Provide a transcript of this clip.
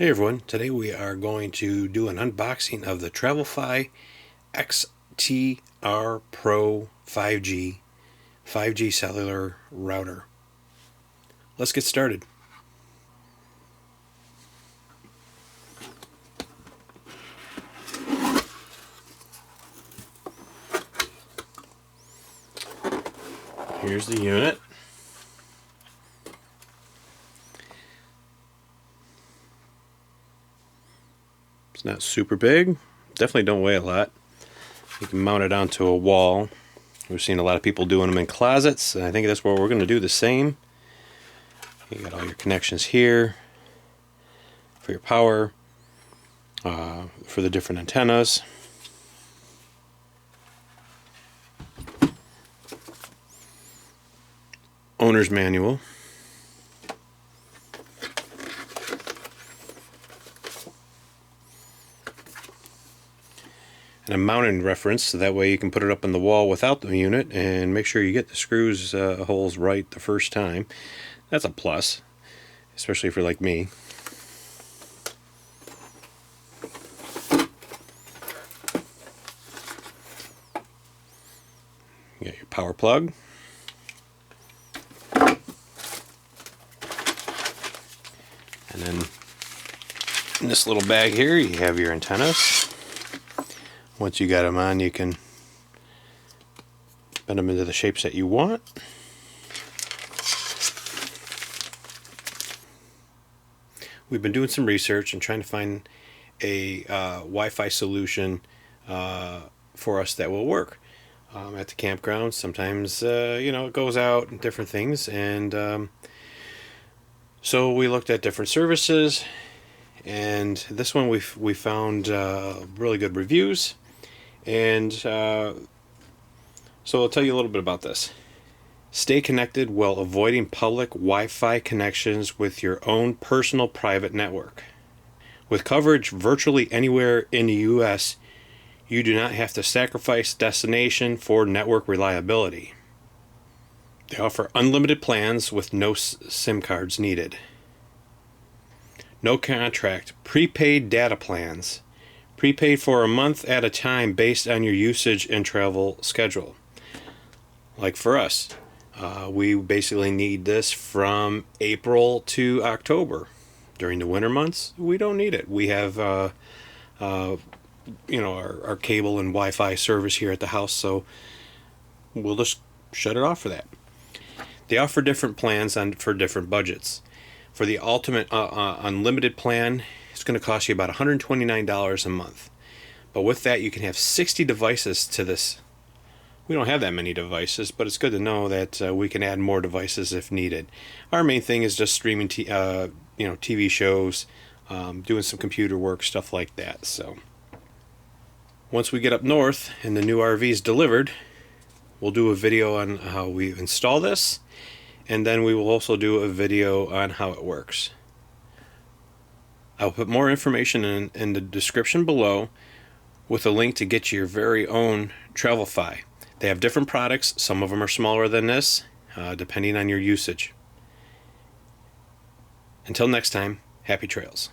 Hey everyone, today we are going to do an unboxing of the TravlFi XTR Pro 5G cellular router. Let's get started. Here's the unit. It's not super big. Definitely don't weigh a lot. You can mount it onto a wall. We've seen a lot of people doing them in closets, and I think that's where we're going to do the same. You got all your connections here for your power, for the different antennas. Owner's manual. And a mounting reference, so that way you can put it up on the wall without the unit and make sure you get the screws holes right the first time. That's a plus, especially if you're like me. You got your power plug. And then in this little bag here you have your antennas. Once you got them on, you can bend them into the shapes that you want. We've been doing some research and trying to find a Wi-Fi solution for us that will work at the campground. Sometimes it goes out and different things, and so we looked at different services, and this one we found really good reviews. And so I'll tell you a little bit about this. Stay connected while avoiding public Wi-Fi connections with your own personal private network. With coverage virtually anywhere in the US, you do not have to sacrifice destination for network reliability. They offer unlimited plans with no SIM cards needed. No contract, prepaid data plans. Prepaid for a month at a time based on your usage and travel schedule. Like for us, we basically need this from April to October. During the winter months, we don't need it. We have our cable and Wi-Fi service here at the house, so we'll just shut it off for that. They offer different plans for different budgets. For the ultimate unlimited plan, it's going to cost you about $129 a month. But with that, you can have 60 devices to this. We don't have that many devices, but it's good to know that we can add more devices if needed. Our main thing is just streaming TV shows, doing some computer work, stuff like that. So once we get up north and the new RV is delivered, we'll do a video on how we install this, and then we will also do a video on how it works. I'll put more information in the description below with a link to get your very own TravlFi. They have different products. Some of them are smaller than this, depending on your usage. Until next time, happy trails.